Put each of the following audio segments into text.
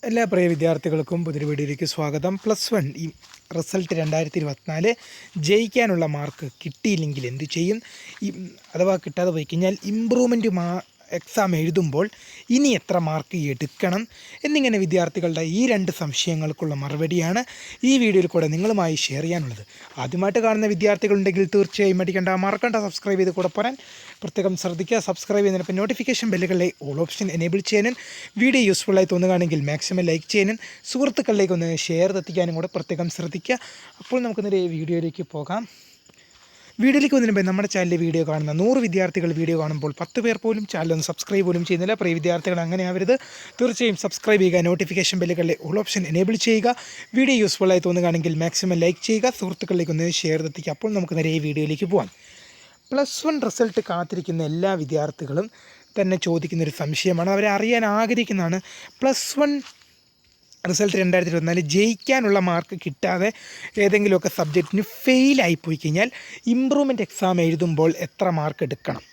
എല്ലാ പ്രിയ വിദ്യാർത്ഥികൾക്കും പുതിയൊരു വീഡിയോയിലേക്ക് സ്വാഗതം. +1 ഈ റിസൾട്ട് 2024 ജയിക്കാനുള്ള മാർക്ക് കിട്ടിയില്ലെങ്കിൽ എന്ത് ചെയ്യും? അഥവാ കിട്ടാതെ പോയി കഴിഞ്ഞാൽ ഇമ്പ്രൂവ്മെൻറ്റ് എക്സാം എഴുതുമ്പോൾ ഇനി എത്ര മാർക്ക് എടുക്കണം എന്നിങ്ങനെ വിദ്യാർത്ഥികളുടെ ഈ രണ്ട് സംശയങ്ങൾക്കുള്ള മറുപടിയാണ് ഈ വീഡിയോയിൽ കൂടെ നിങ്ങളുമായി ഷെയർ ചെയ്യാനുള്ളത്. ആദ്യമായിട്ട് കാണുന്ന വിദ്യാർത്ഥികളുണ്ടെങ്കിൽ തീർച്ചയായും മറക്കണ്ട സബ്സ്ക്രൈബ് ചെയ്ത് കൂടെ പോരാൻ പ്രത്യേകം ശ്രദ്ധിക്കുക. സബ്സ്ക്രൈബ് ചെയ്യുന്നതിനൊപ്പം നോട്ടിഫിക്കേഷൻ ബെല്ലുകളിലെ ഓൾ ഓപ്ഷൻ എനേബിൾ ചെയ്യാനും വീഡിയോ യൂസ്ഫുള്ളായി തോന്നുകയാണെങ്കിൽ മാക്സിമം ലൈക്ക് ചെയ്യാനും സുഹൃത്തുക്കളിലേക്ക് ഒന്ന് ഷെയർ എത്തിക്കാനും കൂടെ പ്രത്യേകം ശ്രദ്ധിക്കുക. അപ്പോൾ നമുക്കിന്നൊരു വീഡിയോയിലേക്ക് പോകാം. വീഡിയോയിലേക്ക് വന്നതിന് മുമ്പ് നമ്മുടെ ചാനലിൽ വീഡിയോ കാണുന്ന 100 വിദ്യാർത്ഥികൾ വീഡിയോ കാണുമ്പോൾ 10 പേർ പോലും ചാനലൊന്ന് സബ്സ്ക്രൈബ് പോലും ചെയ്യുന്നില്ല. പ്രിയ വിദ്യാർത്ഥികൾ അങ്ങനെ ആവരുത്. തീർച്ചയായും സബ്സ്ക്രൈബ് ചെയ്യുക, നോട്ടിഫിക്കേഷൻ ബെല്ലുകളിലെ ഓൾ ഓപ്ഷൻ എനേബിൾ ചെയ്യുക, വീഡിയോ യൂസ്ഫുള്ളായി തോന്നുകയാണെങ്കിൽ മാക്സിമം ലൈക്ക് ചെയ്യുക, സുഹൃത്തുക്കളിലേക്ക് ഒന്ന് ഷെയർ എത്തിക്കുക. അപ്പോൾ നമുക്ക് നേരെ ഈ വീഡിയോയിലേക്ക് പോകാം. +1 റിസൾട്ട് കാത്തിരിക്കുന്ന എല്ലാ വിദ്യാർത്ഥികളും തന്നെ ചോദിക്കുന്നൊരു സംശയമാണ്, അവരെ അറിയാൻ ആഗ്രഹിക്കുന്നതാണ്. +1 റിസൾട്ട് 2024 ജയിക്കാനുള്ള മാർക്ക് കിട്ടാതെ ഏതെങ്കിലുമൊക്കെ സബ്ജക്റ്റിന് ഫെയിലായിപ്പോയി കഴിഞ്ഞാൽ ഇമ്പ്രൂവ്മെൻറ്റ് എക്സാം എഴുതുമ്പോൾ എത്ര മാർക്ക് എടുക്കണം?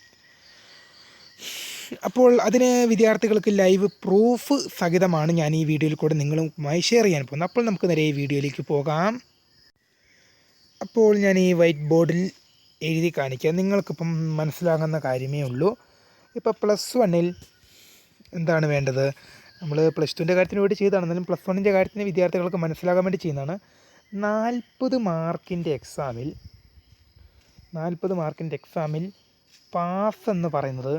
അപ്പോൾ അതിന് വിദ്യാർത്ഥികൾക്ക് ലൈവ് പ്രൂഫ് സഹിതമാണ് ഞാൻ ഈ വീഡിയോയിൽ കൂടെ നിങ്ങളുമായി ഷെയർ ചെയ്യാൻ പോകുന്നത്. അപ്പോൾ നമുക്ക് നേരെ ഈ വീഡിയോയിലേക്ക് പോകാം. അപ്പോൾ ഞാൻ ഈ വൈറ്റ് ബോർഡിൽ എഴുതി കാണിക്കാം, നിങ്ങൾക്കിപ്പം മനസ്സിലാകുന്ന കാര്യമേ ഉള്ളൂ. ഇപ്പോൾ +1 എന്താണ് വേണ്ടത്? നമ്മൾ +2ൻ്റെ കാര്യത്തിന് വേണ്ടി ചെയ്തതാണ്, എന്നാലും +1ൻ്റെ കാര്യത്തിന് വിദ്യാർത്ഥികൾക്ക് മനസ്സിലാകാൻ വേണ്ടി ചെയ്യുന്നതാണ്. 40 മാർക്കിൻ്റെ എക്സാമിൽ പാസ് എന്ന് പറയുന്നത്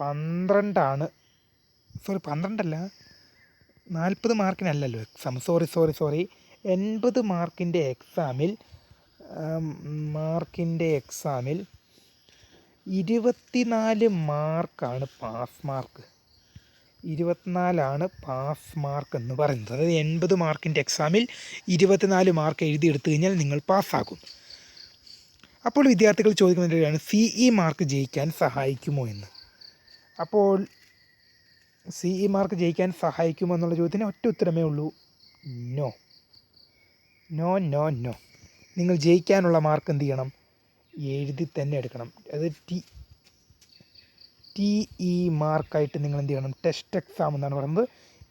12 12 അല്ല, 40 മാർക്കിനല്ലല്ലോ എക്സാം, സോറി 80 മാർക്കിൻ്റെ എക്സാമിൽ 24 മാർക്കാണ് പാസ് മാർക്ക്. 24 പാസ് മാർക്ക് എന്ന് പറയുന്നത്. അതായത് 80 മാർക്കിൻ്റെ എക്സാമിൽ 24 മാർക്ക് എഴുതിയെടുത്തു കഴിഞ്ഞാൽ നിങ്ങൾ പാസ്സാകും. അപ്പോൾ വിദ്യാർത്ഥികൾ ചോദിക്കുന്നതിനാണ് CE മാർക്ക് ജയിക്കാൻ സഹായിക്കുമോ എന്ന്. അപ്പോൾ CE മാർക്ക് ജയിക്കാൻ സഹായിക്കുമോ എന്നുള്ള ചോദ്യത്തിന് ഒറ്റ ഉത്തരമേ ഉള്ളൂ, നോ. നിങ്ങൾ ജയിക്കാനുള്ള മാർക്ക് എന്ത് ചെയ്യണം? എഴുതി തന്നെ എടുക്കണം. അത് TE മാർക്കായിട്ട് നിങ്ങൾ എന്ത് ചെയ്യണം? ടെസ്റ്റ് എക്സാം എന്നാണ് പറയുന്നത്.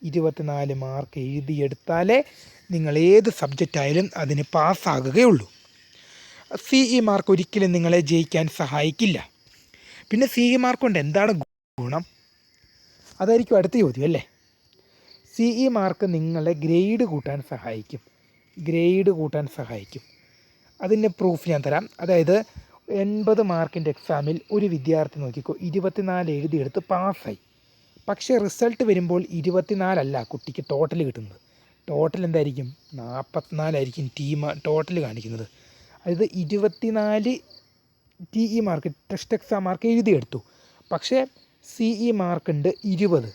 24 മാർക്ക് എഴുതിയെടുത്താലേ നിങ്ങൾ ഏത് സബ്ജക്റ്റ് ആയാലും അതിന് പാസ്സാകുകയുള്ളൂ. CE മാർക്ക് ഒരിക്കലും നിങ്ങളെ ജയിക്കാൻ സഹായിക്കില്ല. പിന്നെ CE മാർക്ക് കൊണ്ട് എന്താണ് ഗുണം? അതായിരിക്കും അടുത്ത ചോദ്യം അല്ലേ. CE മാർക്ക് നിങ്ങളെ ഗ്രേഡ് കൂട്ടാൻ സഹായിക്കും. അതിൻ്റെ പ്രൂഫ് ഞാൻ തരാം. അതായത് 80 മാർക്കിൻ്റെ എക്സാമിൽ ഒരു വിദ്യാർത്ഥി നോക്കിക്കോ, 24 എഴുതിയെടുത്ത് പാസ്സായി. പക്ഷേ റിസൾട്ട് വരുമ്പോൾ 24 അല്ല കുട്ടിക്ക് ടോട്ടൽ കിട്ടുന്നത്. ടോട്ടൽ എന്തായിരിക്കും? 44 ആയിരിക്കും ടോട്ടൽ കാണിക്കുന്നത്. അതായത് 24 TE mark, test exam mark എഴുതിയെടുത്തു. പക്ഷേ CE മാർക്ക് ഉണ്ട് 20.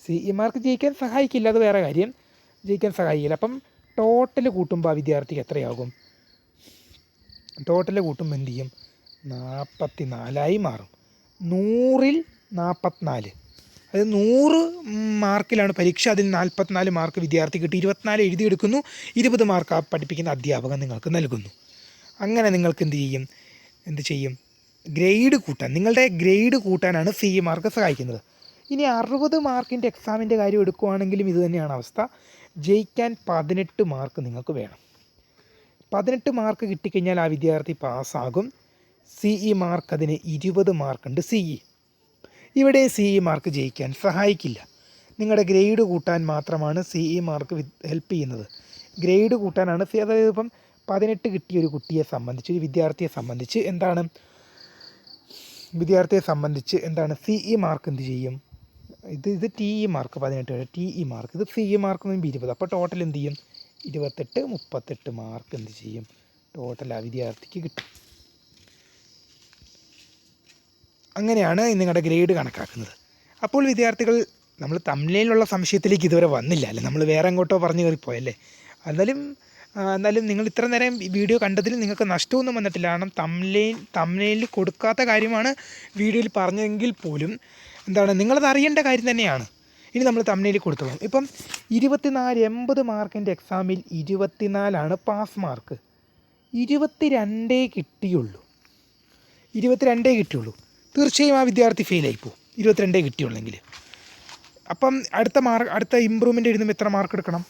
CE മാർക്ക് ജയിക്കാൻ സഹായിക്കില്ല, അത് വേറെ കാര്യം, ജയിക്കാൻ സഹായിക്കില്ല. അപ്പം ടോട്ടൽ കൂട്ടുമ്പോൾ ആ വിദ്യാർത്ഥിക്ക് എത്രയാകും? ടോട്ടൽ കൂട്ടുമ്പോൾ എന്ത് ചെയ്യും? 44 മാറും. 100ൽ 44, അതായത് 100 മാർക്കിലാണ് പരീക്ഷ, അതിൽ 44 മാർക്ക് വിദ്യാർത്ഥി കിട്ടി. 24 എഴുതിയെടുക്കുന്നു, 20 മാർക്ക് ആ പഠിപ്പിക്കുന്ന അധ്യാപകൻ നിങ്ങൾക്ക് നൽകുന്നു. അങ്ങനെ നിങ്ങൾക്ക് എന്ത് ചെയ്യും? ഗ്രേഡ് കൂട്ടാൻ, നിങ്ങളുടെ ഗ്രേഡ് കൂട്ടാനാണ് CE മാർക്ക് സഹായിക്കുന്നത്. ഇനി 60 മാർക്കിൻ്റെ എക്സാമിൻ്റെ കാര്യം എടുക്കുകയാണെങ്കിലും ഇത് തന്നെയാണ് അവസ്ഥ. ജയിക്കാൻ 18 മാർക്ക് നിങ്ങൾക്ക് വേണം. 18 മാർക്ക് കിട്ടിക്കഴിഞ്ഞാൽ ആ വിദ്യാർത്ഥി പാസ്സാകും. CE മാർക്ക്, അതിന് 20 മാർക്കുണ്ട് CE. ഇവിടെ CE മാർക്ക് ജയിക്കാൻ സഹായിക്കില്ല. നിങ്ങളുടെ ഗ്രേഡ് കൂട്ടാൻ മാത്രമാണ് CE മാർക്ക് ഹെൽപ്പ് ചെയ്യുന്നത്. ഗ്രേഡ് കൂട്ടാനാണ് അതായത് ഇപ്പം 18 കിട്ടിയ ഒരു കുട്ടിയെ സംബന്ധിച്ച്, ഒരു വിദ്യാർത്ഥിയെ സംബന്ധിച്ച് എന്താണ് CE മാർക്ക് എന്ത് ചെയ്യും? ഇത് TE മാർക്ക് 18, TE മാർക്ക്, ഇത് CE മാർക്ക് 20. അപ്പോൾ ടോട്ടൽ എന്ത് ചെയ്യും? 38 മാർക്ക് എന്ത് ചെയ്യും? ടോട്ടൽ ആ വിദ്യാർത്ഥിക്ക് കിട്ടും. അങ്ങനെയാണ് നിങ്ങളുടെ ഗ്രേഡ് കണക്കാക്കുന്നത്. അപ്പോൾ വിദ്യാർത്ഥികൾ, നമ്മൾ തമ്മിലുള്ള സംശയത്തിലേക്ക് ഇതുവരെ വന്നില്ല അല്ലേ, നമ്മൾ വേറെ എങ്ങോട്ടോ പറഞ്ഞു കയറിപ്പോയല്ലേ. എന്നാലും നിങ്ങൾ ഇത്ര നേരം വീഡിയോ കണ്ടതിൽ നിങ്ങൾക്ക് നഷ്ടമൊന്നും വന്നിട്ടില്ല. കാരണം തമ്മിലിൽ കൊടുക്കാത്ത കാര്യമാണ് വീഡിയോയിൽ പറഞ്ഞെങ്കിൽ പോലും നിങ്ങളത് അറിയേണ്ട കാര്യം തന്നെയാണ്. ഇനി നമ്മൾ തമ്മിൽ കൊടുത്തോളാം. ഇപ്പം 80 മാർക്കിൻ്റെ എക്സാമിൽ 24 പാസ് മാർക്ക്, 22 കിട്ടിയുള്ളൂ. തീർച്ചയായും ആ വിദ്യാർത്ഥി ഫെയിലായിപ്പോവും, 22 കിട്ടിയുള്ളെങ്കിൽ. അപ്പം അടുത്ത ഇമ്പ്രൂവ്മെൻ്റ് എഴുതുമ്പോൾ എത്ര മാർക്ക് എടുക്കണം?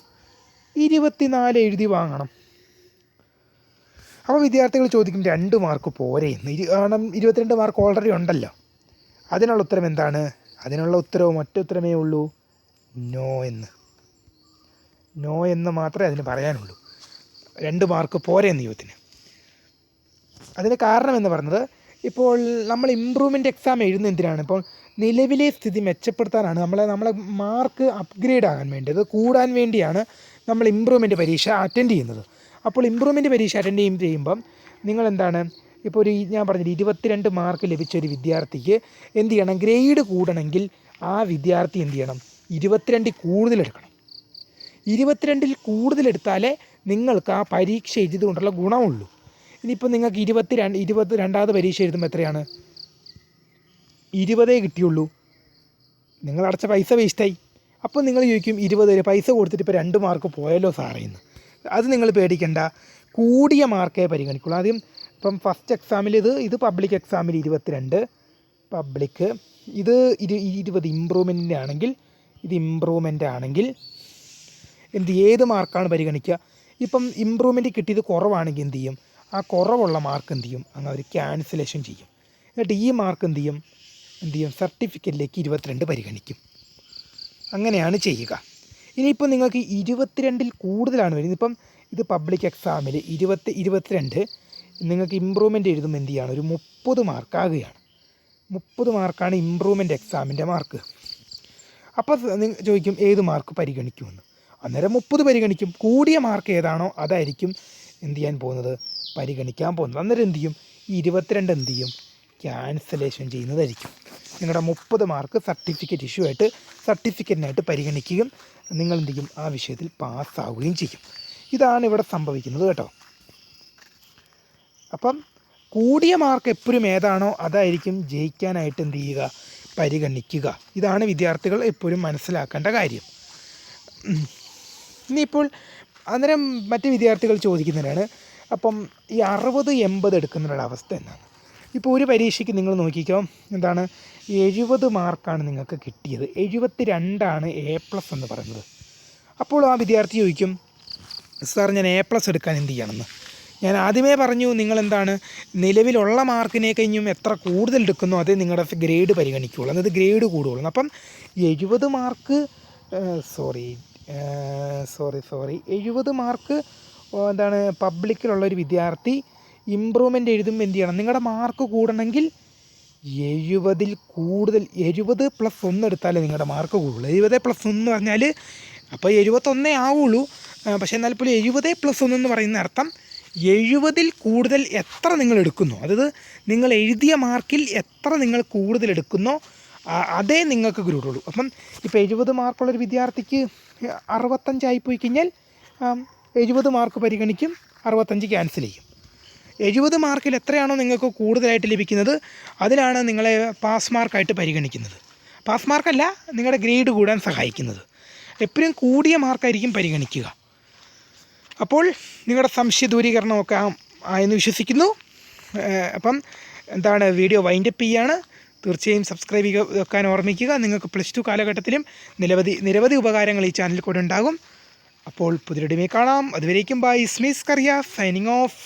24 എഴുതി വാങ്ങണം. അപ്പോൾ വിദ്യാർത്ഥികൾ ചോദിക്കും 2 മാർക്ക് പോരെ എന്ന്. കാരണം 22 മാർക്ക് ഓൾറെഡി ഉണ്ടല്ലോ. അതിനുള്ള ഉത്തരം എന്താണ്? അതിനുള്ള ഉത്തരവും ഒറ്റ ഉത്തരമേ ഉള്ളൂ, നോ എന്ന് മാത്രമേ അതിന് പറയാനുള്ളൂ. 2 മാർക്ക് പോരെ എന്ന് ചോദ്യത്തിന്. അതിന് കാരണം എന്ന് പറയുന്നത്, ഇപ്പോൾ നമ്മൾ ഇമ്പ്രൂവ്മെൻ്റ് എക്സാം എഴുതുന്നത് എന്തിനാണ്? ഇപ്പോൾ നിലവിലെ സ്ഥിതി മെച്ചപ്പെടുത്താനാണ്. നമ്മളെ മാർക്ക് അപ്ഗ്രേഡ് ആകാൻ വേണ്ടത് കൂടാൻ വേണ്ടിയാണ് നമ്മൾ ഇമ്പ്രൂവ്മെൻ്റ് പരീക്ഷ അറ്റൻഡ് ചെയ്യുന്നത്. അപ്പോൾ ഇമ്പ്രൂവ്മെൻ്റ് പരീക്ഷ അറ്റൻഡ് ചെയ്യുമ്പം നിങ്ങളെന്താണ്, ഇപ്പോൾ ഞാൻ പറഞ്ഞത് 22 മാർക്ക് ലഭിച്ച ഒരു വിദ്യാർത്ഥിക്ക് എന്ത് ചെയ്യണം? ഗ്രേഡ് കൂടണമെങ്കിൽ ആ വിദ്യാർത്ഥി എന്ത് ചെയ്യണം? 22 കൂടുതലെടുക്കണം. 22 കൂടുതലെടുത്താലേ നിങ്ങൾക്ക് ആ പരീക്ഷ എഴുതിയതുകൊണ്ടുള്ള ഗുണമുള്ളൂ. ഇനിയിപ്പോൾ നിങ്ങൾക്ക് 22ാമത് പരീക്ഷ എഴുതുമ്പോൾ എത്രയാണ്? 20 കിട്ടിയുള്ളൂ. നിങ്ങൾ അടച്ച പൈസ വേസ്റ്റായി. അപ്പോൾ നിങ്ങൾ ചോദിക്കും 20 പൈസ കൊടുത്തിട്ട് ഇപ്പോൾ 2 മാർക്ക് പോയല്ലോ സാറേ എന്ന്. അത് നിങ്ങൾ പേടിക്കണ്ട, കൂടിയ മാർക്കേ പരിഗണിക്കുള്ളൂ. ആദ്യം ഇപ്പം ഫസ്റ്റ് എക്സാമിൽ ഇത് പബ്ലിക് എക്സാമിൽ 22 പബ്ലിക്ക്, ഇത് 20 ഇമ്പ്രൂവ്മെൻറ്റിൻ്റെ ആണെങ്കിൽ, ഇത് ഇമ്പ്രൂവ്മെൻ്റ് ആണെങ്കിൽ ഏത് മാർക്കാണ് പരിഗണിക്കുക? ഇപ്പം ഇമ്പ്രൂവ്മെൻറ്റ് കിട്ടിയത് കുറവാണെങ്കിൽ എന്ത് ചെയ്യും? ആ കുറവുള്ള മാർക്ക് എന്ത് ചെയ്യും? അങ്ങ് അവർ ക്യാൻസലേഷൻ ചെയ്യും. എന്നിട്ട് ഈ മാർക്ക് എന്ത് ചെയ്യും? സർട്ടിഫിക്കറ്റിലേക്ക് 22 പരിഗണിക്കും. അങ്ങനെയാണ് ചെയ്യുക. ഇനിയിപ്പോൾ നിങ്ങൾക്ക് 22 കൂടുതലാണ് വരുന്നത്. ഇപ്പം ഇത് പബ്ലിക് എക്സാമിൽ 22 നിങ്ങൾക്ക് ഇമ്പ്രൂവ്മെൻ്റ് എഴുതുമ്പോൾ എന്ത് ചെയ്യാണ്? ഒരു 30 മാർക്കാകുകയാണ്. 30 മാർക്കാണ് ഇമ്പ്രൂവ്മെൻ്റ് എക്സാമിൻ്റെ മാർക്ക്. അപ്പോൾ നിങ്ങൾ ചോദിക്കും ഏത് മാർക്ക് പരിഗണിക്കുമെന്ന്. അന്നേരം 30 പരിഗണിക്കും. കൂടിയ മാർക്ക് ഏതാണോ അതായിരിക്കും എന്ത് ചെയ്യാൻ പോകുന്നത്? പരിഗണിക്കാൻ പോകുന്നത്. അന്നേരം എന്ത് ചെയ്യും? ഈ 22 എന്ത് ചെയ്യും? ക്യാൻസലേഷൻ ചെയ്യുന്നതായിരിക്കും. നിങ്ങളുടെ 30 മാർക്ക് സർട്ടിഫിക്കറ്റ് ഇഷ്യൂ ആയിട്ട് സർട്ടിഫിക്കറ്റിനായിട്ട് പരിഗണിക്കുകയും നിങ്ങൾ എന്ത് ചെയ്യും? ആ വിഷയത്തിൽ പാസ്സാവുകയും ചെയ്യും. ഇതാണ് ഇവിടെ സംഭവിക്കുന്നത് കേട്ടോ. അപ്പം കൂടിയ മാർക്ക് എപ്പോഴും ഏതാണോ അതായിരിക്കും ജയിക്കാനായിട്ട് എന്ത് ചെയ്യുക? പരിഗണിക്കുക. ഇതാണ് വിദ്യാർത്ഥികൾ എപ്പോഴും മനസ്സിലാക്കേണ്ട കാര്യം. ഇനിയിപ്പോൾ അന്നേരം മറ്റ് വിദ്യാർത്ഥികൾ ചോദിക്കുന്നതിനാണ്, അപ്പം ഈ 60-80 എടുക്കുന്നതിനുള്ള അവസ്ഥ എന്താണ്? ഇപ്പോൾ ഒരു പരീക്ഷയ്ക്ക് നിങ്ങൾ നോക്കിക്കോ, എന്താണ് 70 മാർക്കാണ് നിങ്ങൾക്ക് കിട്ടിയത്, 72 A+ എന്ന് പറയുന്നത്. അപ്പോൾ ആ വിദ്യാർത്ഥി ചോദിക്കും, സാർ ഞാൻ A+ എടുക്കാൻ എന്ത് ചെയ്യണമെന്ന്. ഞാൻ ആദ്യമേ പറഞ്ഞു, നിങ്ങളെന്താണ് നിലവിലുള്ള മാർക്കിനെ കഴിഞ്ഞും എത്ര കൂടുതൽ എടുക്കുന്നോ അതേ നിങ്ങളുടെ ഗ്രേഡ് പരിഗണിക്കുകയുള്ളൂ, അതായത് ഗ്രേഡ് കൂടുകയുള്ളൂ. അപ്പം 70 മാർക്ക് 70 മാർക്ക് എന്താണ് പബ്ലിക്കിലുള്ളൊരു വിദ്യാർത്ഥി ഇമ്പ്രൂവ്മെൻ്റ് എഴുതുമ്പോൾ എന്ത് ചെയ്യണം? നിങ്ങളുടെ മാർക്ക് കൂടണമെങ്കിൽ 70 കൂടുതൽ, 70 + 1 എടുത്താലേ നിങ്ങളുടെ മാർക്ക് കൂടുള്ളൂ. 70 + 1 എന്ന് പറഞ്ഞാൽ അപ്പോൾ 71 ആവുള്ളൂ. പക്ഷേ എന്നാൽ പോലും 70 + 1 എന്ന് പറയുന്ന അർത്ഥം 70 കൂടുതൽ എത്ര നിങ്ങൾ എടുക്കുന്നോ, അതായത് നിങ്ങൾ എഴുതിയ മാർക്കിൽ എത്ര നിങ്ങൾ കൂടുതൽ എടുക്കുന്നോ അതേ നിങ്ങൾക്ക് ഗ്രൂഡുള്ളൂ. അപ്പം ഇപ്പോൾ 70 മാർക്കുള്ളൊരു വിദ്യാർത്ഥിക്ക് 65 ആയിപ്പോയി കഴിഞ്ഞാൽ 70 മാർക്ക് പരിഗണിക്കും, 65 ക്യാൻസൽ ചെയ്യും. 70 മാർക്കിൽ എത്രയാണോ നിങ്ങൾക്ക് കൂടുതലായിട്ട് ലഭിക്കുന്നത് അതിനാണ് നിങ്ങളെ പാസ് മാർക്കായിട്ട് പരിഗണിക്കുന്നത്. പാസ് മാർക്കല്ല, നിങ്ങളുടെ ഗ്രേഡ് കൂടാൻ സഹായിക്കുന്നത്. എപ്പോഴും കൂടിയ മാർക്കായിരിക്കും പരിഗണിക്കുക. അപ്പോൾ നിങ്ങളുടെ സംശയ ദൂരീകരണമൊക്കെ ആയെന്ന് വിശ്വസിക്കുന്നു. അപ്പം എന്താണ് വീഡിയോ വൈൻഡപ്പ് ചെയ്യാണ്. തീർച്ചയായും സബ്സ്ക്രൈബ് വെക്കാൻ ഓർമ്മിക്കുക. നിങ്ങൾക്ക് +2 കാലഘട്ടത്തിലും നിരവധി ഉപകാരങ്ങൾ ഈ ചാനലിൽ കൂടെ ഉണ്ടാകും. അപ്പോൾ പുതിയൊരു വീഡിയോയിൽ കാണാം. അതുവരേക്കും ബൈ. സ്മിസ് Kariya signing off.